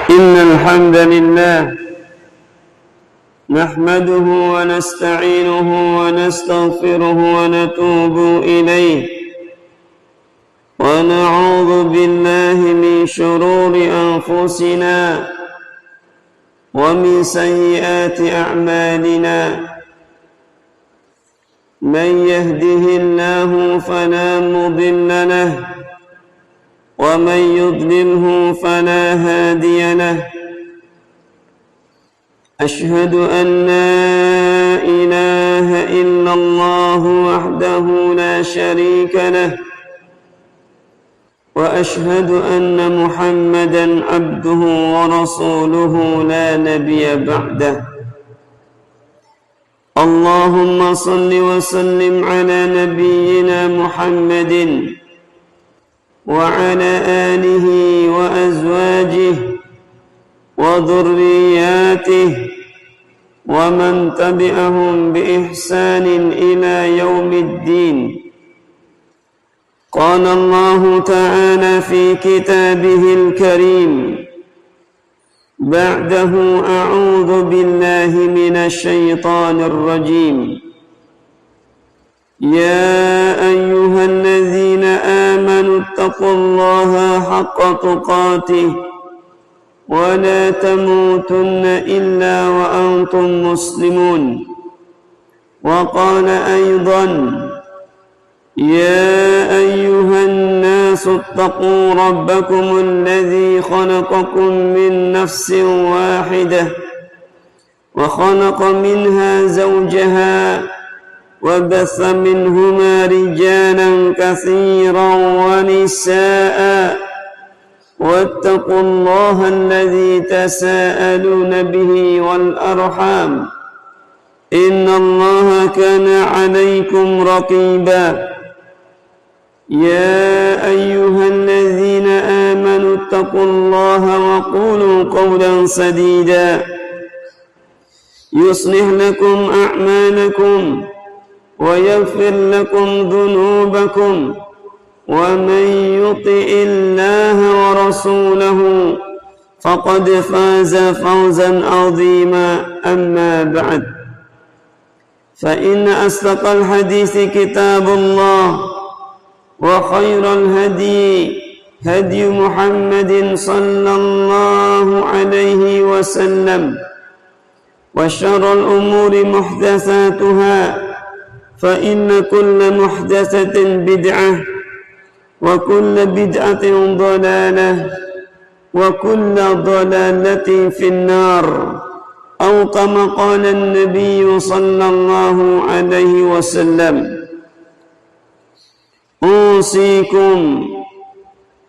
إن الحمد لله نحمده ونستعينه ونستغفره ونتوب إليه ونعوذ بالله من شرور أنفسنا ومن سيئات أعمالنا من يهده الله فلا مضل له ومن يضلله فلا هادي له أشهد أن لا إله إلا الله وحده لا شريك له وأشهد أن محمدا عبده ورسوله لا نبي بعده اللهم صل وسلم على نبينا محمد وعلى آله وأزواجه وذرياته ومن تبعهم بإحسان إلى يوم الدين قال الله تعالى في كتابه الكريم بعده أعوذ بالله من الشيطان الرجيم يا أيها الذين آمنوا اتقوا الله حق تقاته ولا تموتن إلا وأنتم مسلمون وقال أيضا يا أيها الناس اتقوا ربكم الذي خلقكم من نفس واحدة وخلق منها زوجها وبث منهما رجالا كثيرا ونساء واتقوا الله الذي تساءلون به والأرحام إن الله كان عليكم رقيبا يا أيها الذين آمنوا اتقوا الله وقولوا قولا سديدا يصلح لكم أعمالكم ويغفر لكم ذنوبكم ومن يطع الله ورسوله فقد فاز فوزا عظيما أما بعد فإن أصدق الحديث كتاب الله وخير الهدي هدي محمد صلى الله عليه وسلم وشر الأمور محدثاتها فإن كل محدثة بدعة وكل بدعة ضلالة وكل ضلالة في النار أو كما قال النبي صلى الله عليه وسلم أوصيكم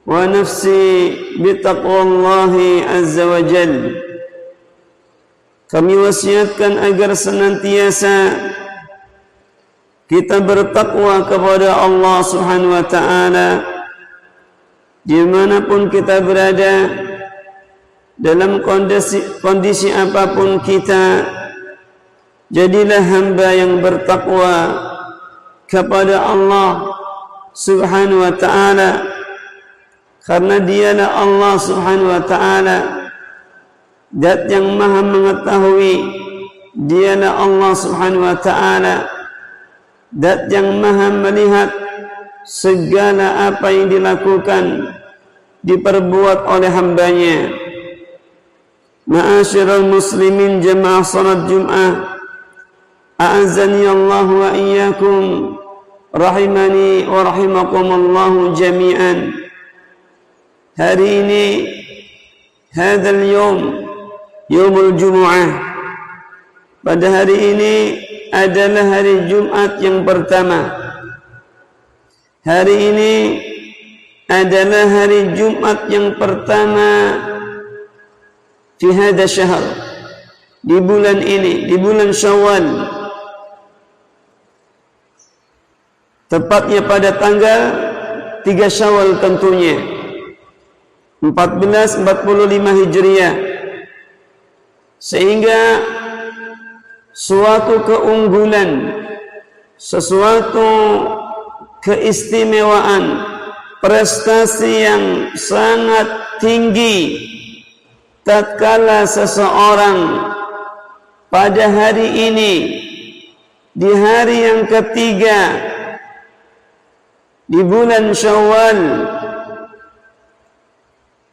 ونفسي بتقوى الله عز وجل. Kami wasiatkan agar senantiasa kita bertakwa kepada Allah Subhanahu wa ta'ala dimanapun kita berada, dalam kondisi apapun kita. Jadilah hamba yang bertakwa kepada Allah Subhanahu wa ta'ala, karena dialah Allah Subhanahu wa ta'ala Zat yang maha mengetahui. Dialah Allah Subhanahu wa ta'ala Zat yang maha melihat segala apa yang dilakukan, diperbuat oleh hambanya. Ma'asyiral muslimin jamaah salat Jum'ah, a'azzani Allah wa iyyakum, rahimani wa rahimakumullahu jami'an. Hari ini, hadzal yawm, yaumul Jumu'ah, pada hari ini adalah hari Jumat yang pertama. Hari ini adalah hari Jumat yang pertama fi hadha syahr, di bulan ini, di bulan Syawal, tepatnya pada tanggal 3 Syawal tentunya 1445 Hijriah. Sehingga suatu keunggulan, sesuatu keistimewaan, prestasi yang sangat tinggi tatkala seseorang pada hari ini, di hari yang ketiga di bulan Syawal,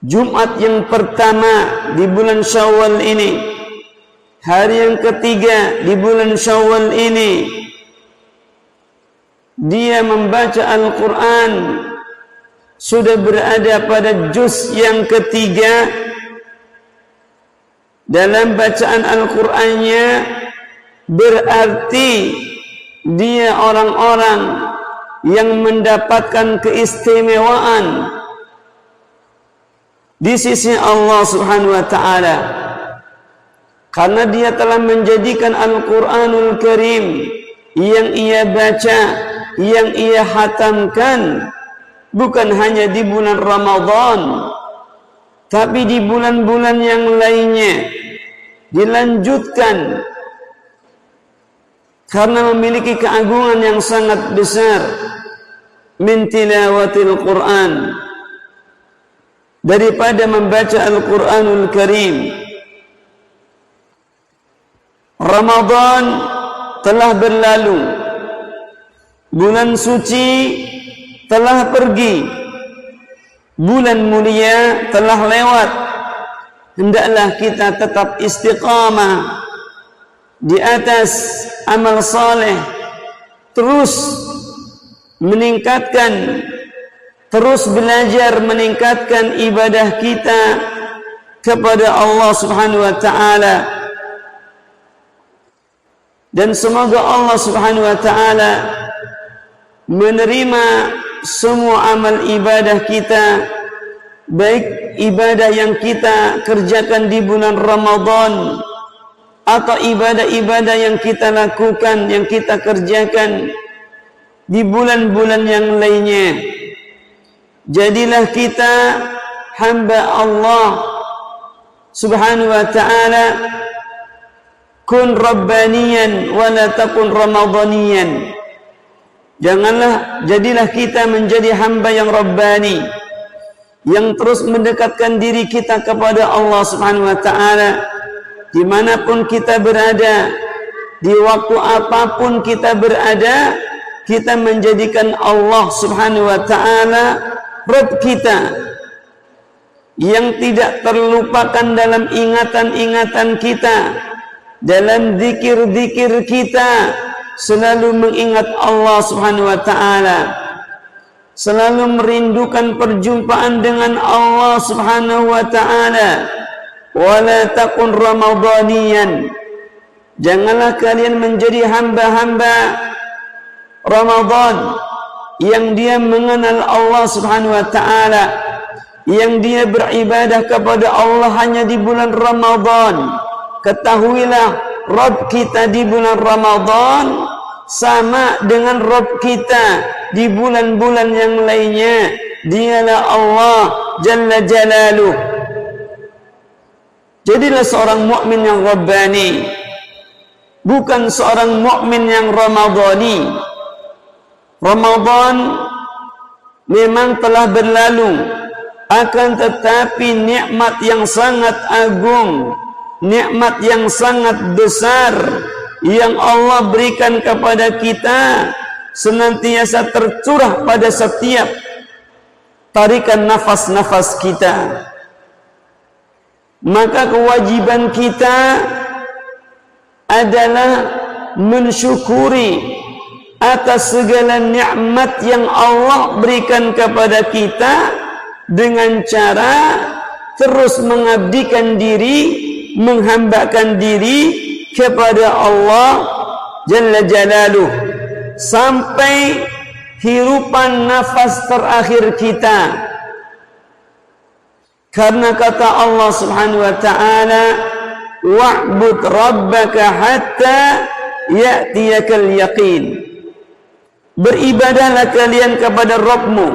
Jumat yang pertama di bulan Syawal ini, hari yang ketiga di bulan Syawal ini, dia membaca Al-Quran, sudah berada pada juz yang ketiga. Dalam bacaan Al-Qurannya, berarti dia orang-orang yang mendapatkan keistimewaan di sisi Allah Subhanahu wa ta'ala, karena dia telah menjadikan Al-Quranul Karim yang ia baca, yang ia hatamkan, bukan hanya di bulan Ramadan, tapi di bulan-bulan yang lainnya dilanjutkan, karena memiliki keagungan yang sangat besar min tilawatil Quran, daripada membaca Al-Quranul Karim. Ramadan telah berlalu, bulan suci telah pergi, bulan mulia telah lewat. Hendaklah kita tetap istiqamah di atas amal saleh, terus meningkatkan, terus belajar meningkatkan ibadah kita kepada Allah Subhanahu wa ta'ala. Dan semoga Allah Subhanahu wa ta'ala menerima semua amal ibadah kita, baik ibadah yang kita kerjakan di bulan Ramadan atau ibadah-ibadah yang kita lakukan, yang kita kerjakan di bulan-bulan yang lainnya. Jadilah kita hamba Allah Subhanahu wa ta'ala, kun rabbaniyan wa la takun ramadaniyan. Jadilah kita menjadi hamba yang rabbani, yang terus mendekatkan diri kita kepada Allah Subhanahu wa ta'ala dimanapun kita berada, di waktu apapun kita berada. Kita menjadikan Allah Subhanahu wa ta'ala Rabb kita, yang tidak terlupakan dalam ingatan-ingatan kita, dalam zikir-zikir kita, selalu mengingat Allah Subhanahu wa ta'ala, selalu merindukan perjumpaan dengan Allah Subhanahu wa ta'ala. Wala takun ramadaniyan, janganlah kalian menjadi hamba-hamba Ramadan yang dia mengenal Allah Subhanahu wa ta'ala, yang dia beribadah kepada Allah hanya di bulan Ramadan. Ketahuilah, Rabb kita di bulan Ramadan sama dengan Rabb kita di bulan-bulan yang lainnya. Dialah Allah Jalla Jalaluh. Jadilah seorang mukmin yang rabbani, bukan seorang mukmin yang ramadhani. Ramadan memang telah berlalu, akan tetapi nikmat yang sangat agung, nikmat yang sangat besar yang Allah berikan kepada kita senantiasa tercurah pada setiap tarikan nafas-nafas kita. Maka kewajiban kita adalah mensyukuri atas segala nikmat yang Allah berikan kepada kita dengan cara terus mengabdikan diri, menghambakan diri kepada Allah Jalla Jalaluh sampai hirupan nafas terakhir kita. Karena kata Allah Subhanahu wa ta'ala, wa'bud rabbaka hatta ya'tiyakal yaqin. Beribadahlah kalian kepada Rabbmu,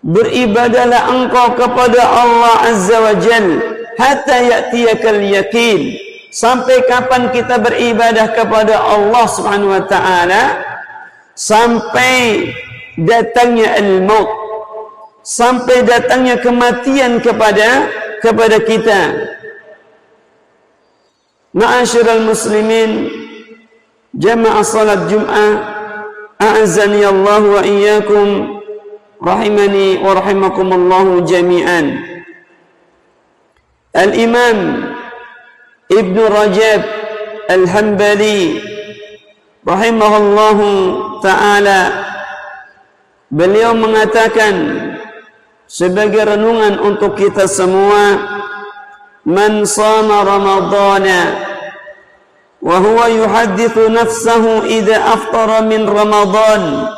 beribadahlah engkau kepada Allah Azza wa Jal hatta ya'tiyakal yaqin. Sampai kapan kita beribadah kepada Allah Subhanahu wa ta'ala? Sampai datangnya al-maut, sampai datangnya kematian kepada kepada kita. Ma'asyiral muslimin, jamaah salat Jum'ah, a'azzani Allah wa iyyakum, rahimani wa rahimakumullahu jami'an. Al-Imam Ibn Rajab Al-Hanbali rahimahullahu ta'ala, beliau mengatakan sebagai renungan untuk kita semua, man sama ramadana wa huwa yuhaddithu nafsahu idha aftara min ramadan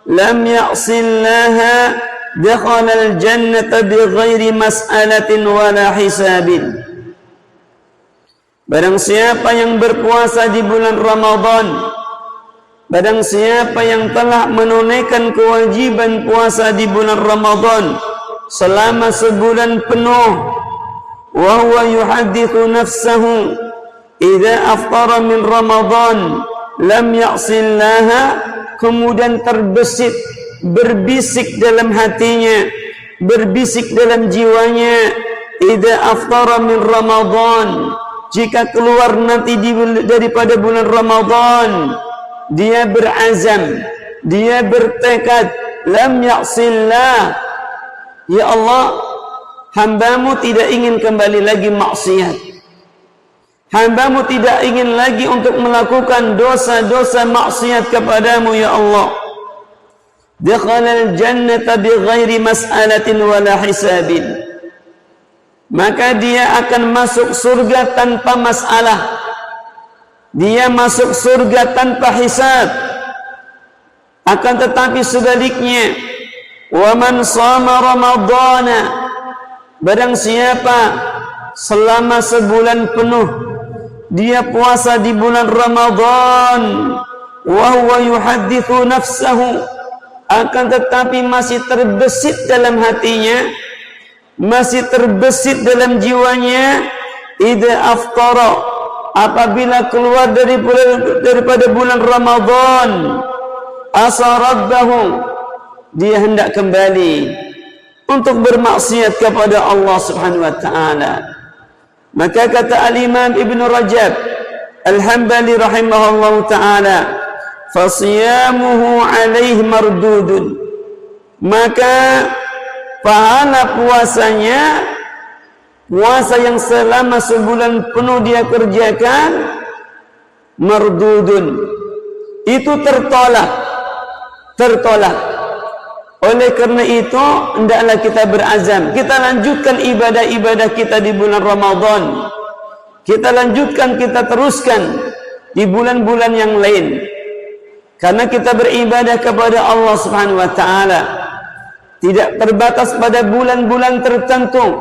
lam ya'sillaha dakhala al-jannata bighairi mas'alatin wala hisabin. Barang siapa yang berpuasa di bulan Ramadan, barang siapa yang telah menunaikan kewajiban puasa di bulan Ramadan selama sebulan penuh, wa huwa yuhaddithu nafsahu idza aftara min Ramadan lam ya'sillaha, kemudian terbesit, berbisik dalam hatinya, berbisik dalam jiwanya, idza aftara min Ramadan, jika keluar nanti daripada bulan Ramadan, dia berazam, dia bertekad, lam ya'sillah, ya Allah, hambamu tidak ingin kembali lagi maksiat, hambamu tidak ingin lagi untuk melakukan dosa-dosa maksiat kepadamu, ya Allah. Dakhala al-jannata bighairi mas'alatin wala hisabin, maka dia akan masuk surga tanpa masalah, dia masuk surga tanpa hisab. Akan tetapi sebaliknya, wa man shama ramadhana, barang siapa selama sebulan penuh dia puasa di bulan Ramadan, wa huwa yuhaddithu nafsahu, akan tetapi masih terbesit dalam hatinya, masih terbesit dalam jiwanya, idza aftara, apabila keluar daripada bulan Ramadan, asa rabbahu, dia hendak kembali untuk bermaksiat kepada Allah Subhanahu wa taala. Maka kata Al-Imam Ibn Rajab Al-Hanbali rahimahullahu taala, fasiyamuhu alaihi mardudun, maka pahala puasanya, puasa yang selama sebulan penuh dia kerjakan, mardudun, itu tertolak. Oleh karena itu, hendaklah kita berazam, kita lanjutkan ibadah-ibadah kita di bulan Ramadan, kita lanjutkan, kita teruskan di bulan-bulan yang lain, karena kita beribadah kepada Allah Subhanahu wa taala tidak terbatas pada bulan-bulan tertentu,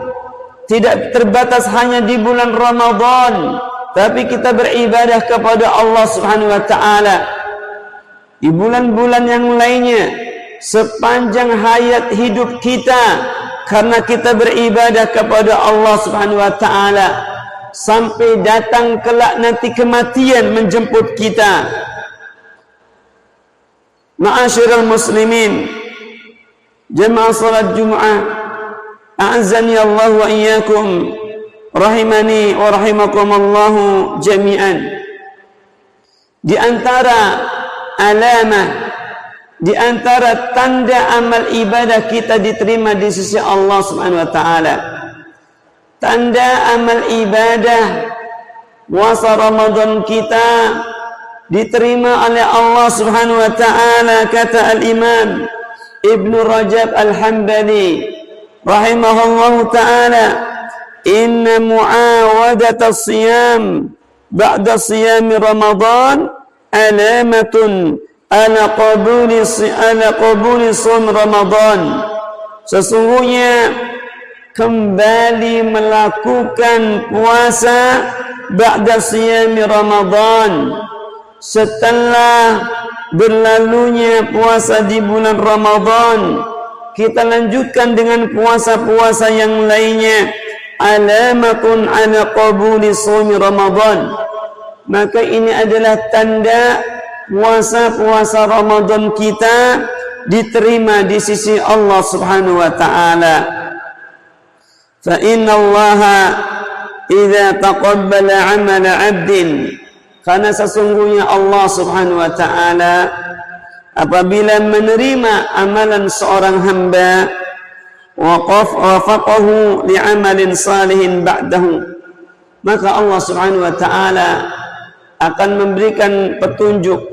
tidak terbatas hanya di bulan Ramadan, tapi kita beribadah kepada Allah Subhanahu wa taala di bulan-bulan yang lainnya sepanjang hayat hidup kita, karena kita beribadah kepada Allah Subhanahu wa taala sampai datang kelak nanti kematian menjemput kita. Ma'asyiral muslimin, jamaah salat Jum'ah, a'azzani Allah wa iyyakum, rahimani wa rahimakumullahu jami'an. Di antara alamah, di antara tanda amal ibadah kita diterima di sisi Allah Subhanahu wa taala, tanda amal ibadah puasa Ramadan kita diterima oleh Allah Subhanahu wa taala, kata Al-Imam Ibn Rajab Al-Hanbali rahimahullahu taala, inna muawadata as-siyam ba'da siyami Ramadan alamatun ala qabuli shaum Ramadan. Sesungguhnya kembali melakukan puasa ba'da siyami Ramadan, setelah berlalunya puasa di bulan Ramadan, kita lanjutkan dengan puasa-puasa yang lainnya, alamatun ala qabuli shaum Ramadan, maka ini adalah tanda puasa-puasa Ramadan kita diterima di sisi Allah Subhanahu wa taala. fa inna Allaha idza taqabbala 'amala 'abdin, karena sesungguhnya Allah Subhanahu wa taala apabila menerima amalan seorang hamba, wafaqahu li'amalin salihin ba'dahu, maka Allah Subhanahu wa taala akan memberikan petunjuk,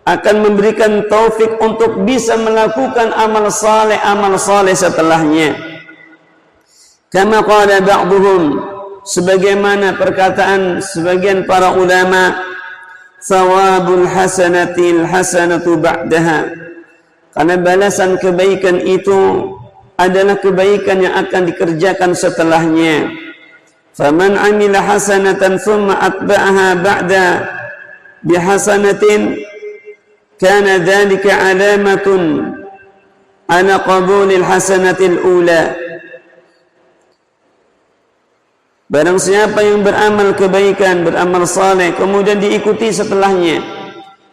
akan memberikan taufik untuk bisa melakukan amal saleh setelahnya. Kama qala ba'duhum, sebagaimana perkataan sebagian para ulama, thawabul hasanatil hasanatu ba'daha, karena balasan kebaikan itu adalah kebaikan yang akan dikerjakan setelahnya. Faman amila hasanatan thumma atba'aha ba'da bihasanatin kana dhalika alamatun ala qabulil hasanatil ula. Barang siapa yang beramal kebaikan, beramal saleh, kemudian diikuti setelahnya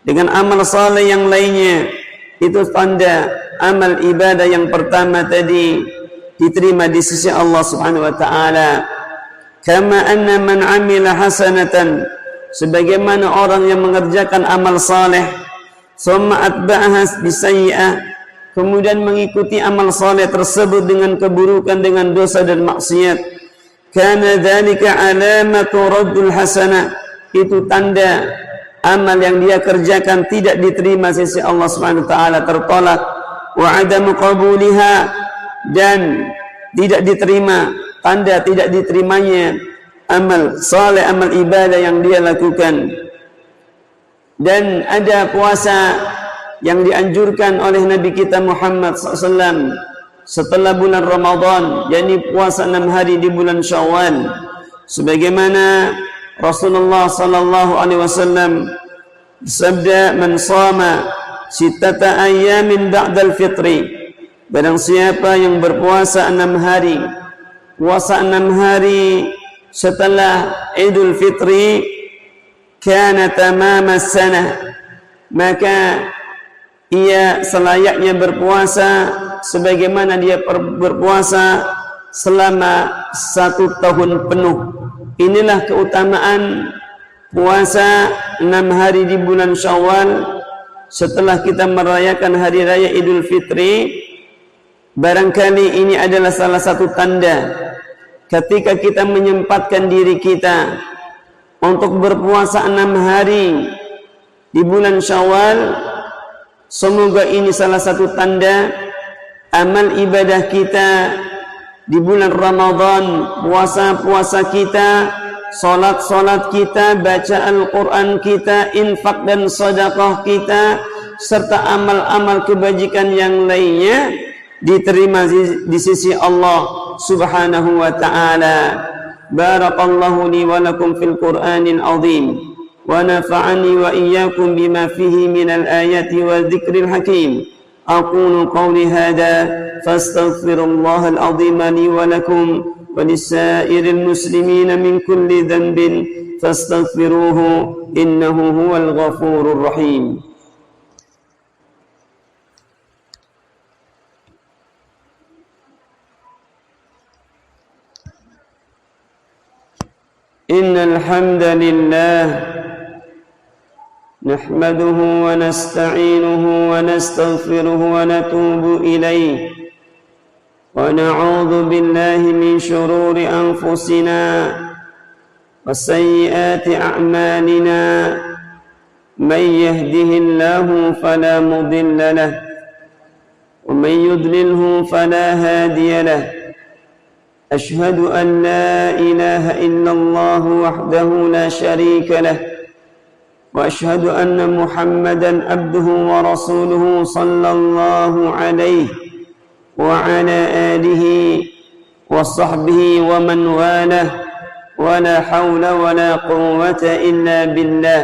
dengan amal saleh yang lainnya, itu tanda amal ibadah yang pertama tadi diterima di sisi Allah Subhanahu wa taala. Kama anna man amila hasanatan, sebagaimana orang yang mengerjakan amal saleh, thumma atba'aha bisayyi'ah, kemudian mengikuti amal saleh tersebut dengan keburukan, dengan dosa dan maksiat, kana dzalika alamatu raddul hasanah, itu tanda amal yang dia kerjakan tidak diterima sisi Allah Subhanahu wa taala, tertolak, wa adamu qabuliha, dan tidak diterima, tanda tidak diterimanya amal saleh, amal ibadah yang dia lakukan. Dan ada puasa yang dianjurkan oleh Nabi kita Muhammad SAW setelah bulan Ramadan, yakni puasa 6 hari di bulan Syawal, sebagaimana Rasulullah sallallahu alaihi wasallam bersabda, man shama sittata ayyamin ba'dal fitri, barang siapa yang berpuasa 6 hari, puasa 6 hari setelah Idul Fitri, kana tamamas sanah, maka ia selayaknya berpuasa sebagaimana dia berpuasa selama 1 tahun penuh. Inilah keutamaan puasa 6 hari di bulan Syawal setelah kita merayakan hari raya Idul Fitri. Barangkali ini adalah salah satu tanda ketika kita menyempatkan diri kita untuk berpuasa 6 hari di bulan Syawal. Semoga ini salah satu tanda amal ibadah kita di bulan Ramadan, puasa-puasa kita, solat-solat kita, baca Al-Quran kita, infak dan sedekah kita, serta amal-amal kebajikan yang lainnya diterima di sisi Allah Subhanahu wa ta'ala. Barakallahu li wa lakum fil Qur'anil azim, wa nafa'ani wa iyyakum bima fihi minal ayati wa dzikril hakim. Aqulu qawli hadha fastaghfirullahal azim li wa lakum wa lisa'iril muslimina min kulli dhanbin fastaghfiruhu innahu huwal ghafurur rahim. Innal hamdalillah nahmaduhu wa nasta'inuhu wa nastaghfiruhu wa natubu ilayh wa na'udzu billahi min shururi anfusina wa sayyiati a'malina, man yahdihillahu fala mudilla lahu wa man yudlilhu fala hadiya lahu. أشهد أن لا إله إلا الله وحده لا شريك له وأشهد أن محمدا عبده ورسوله صلى الله عليه وعلى آله وصحبه ومن والاه ولا حول ولا قوة إلا بالله.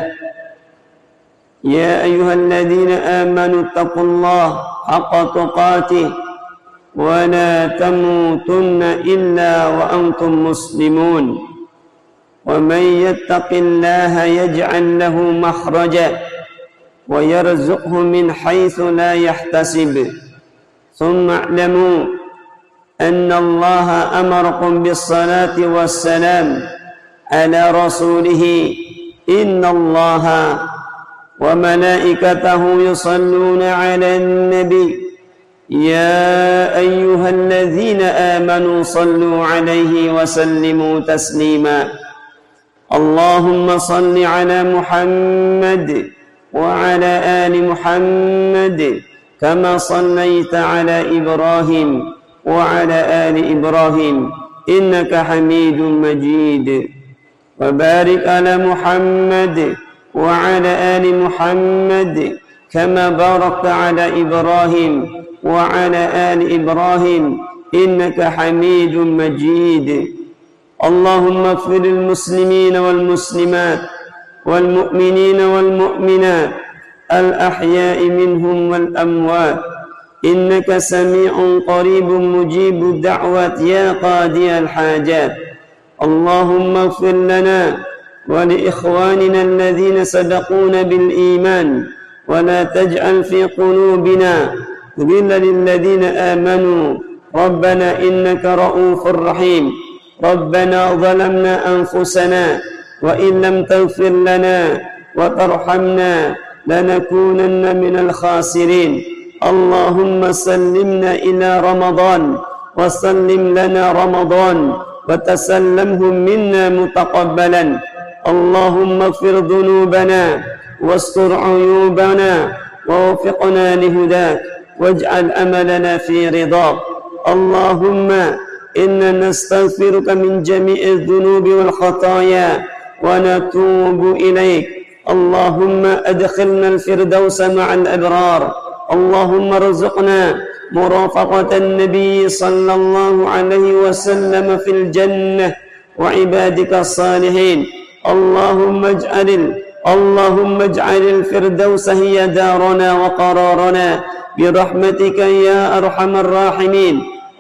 يا أيها الذين آمنوا اتقوا الله حق تقاته ولا تموتن إلا وأنتم مسلمون. ومن يتق الله يجعل له مخرجا ويرزقه من حيث لا يحتسب. ثم اعلموا أن الله أمركم بالصلاة والسلام على رسوله إن الله وملائكته يصلون على النبي يا أيها الذين آمنوا صلوا عليه وسلموا تسليما اللهم صل على محمد وعلى آل محمد كما صليت على إبراهيم وعلى آل إبراهيم إنك حميد مجيد وبارك على محمد وعلى آل محمد كما باركت على إبراهيم وعلى آل إبراهيم إنك حميد مجيد اللهم اغفر للمسلمين والمسلمات والمؤمنين والمؤمنات الأحياء منهم والأموات إنك سميع قريب مجيب الدعوات يا قاضي الحاجات اللهم اغفر لنا ولإخواننا الذين سبقونا بالإيمان ولا تجعل في قلوبنا غلا للذين آمنوا ربنا إنك رؤوف رحيم ربنا ظلمنا أنفسنا وإن لم تغفر لنا وترحمنا لنكونن من الخاسرين اللهم سلمنا إلى رمضان وسلم لنا رمضان وتسلمه منا متقبلا اللهم اغفر ذنوبنا واستر عيوبنا ووفقنا لهداك واجعل أملنا في رضاك اللهم إنا نستغفرك من جميع الذنوب والخطايا ونتوب إليك اللهم أدخلنا الفردوس مع الأبرار اللهم ارزقنا مرافقة النبي صلى الله عليه وسلم في الجنة وعبادك الصالحين اللهم اجعل الفردوس هي دارنا وقرارنا برحمتك يا أرحم الراحمين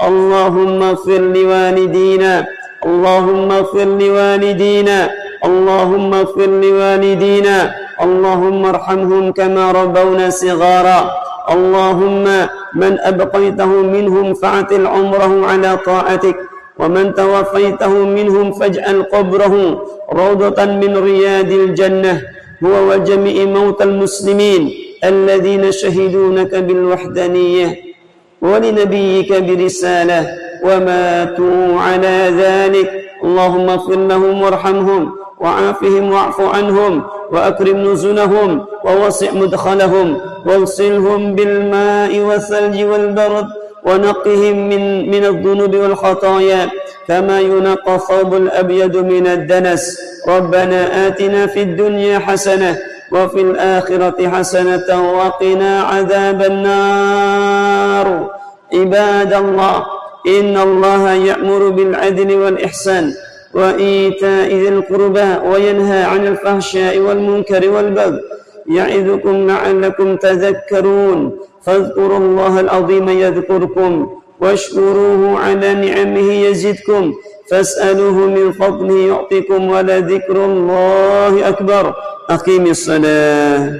اللهم اغفر لوالدينا اللهم اغفر لوالدينا اللهم اغفر لوالدينا اللهم ارحمهم كما ربونا صغارا اللهم من أبقيته منهم فاعتل عمره على طاعتك ومن توفيته منهم فاجعل قبره روضة من رياض الجنة هو وجميع موتى المسلمين الذين شهدونك بالوحدانية ولنبيك برسالة وماتوا على ذلك اللهم اغفر لهم وارحمهم وعافهم واعف عنهم وأكرم نزلهم ووسع مدخلهم واغسلهم بالماء والثلج والبرد ونقهم من الذنوب والخطايا كما ينقى الثوب الأبيض من الدنس ربنا آتنا في الدنيا حسنة وفي الآخرة حسنة وقنا عذاب النار عباد الله إن الله يأمر بالعدل والإحسان وإيتاء ذي القربى وينهى عن الفحشاء والمنكر والبغي يعظكم لعلكم تذكرون فاذكروا الله العظيم يذكركم واشكروه على نعمه يزدكم فاسألوه من فضله يعطكم ولذكر الله أكبر أقيم الصلاة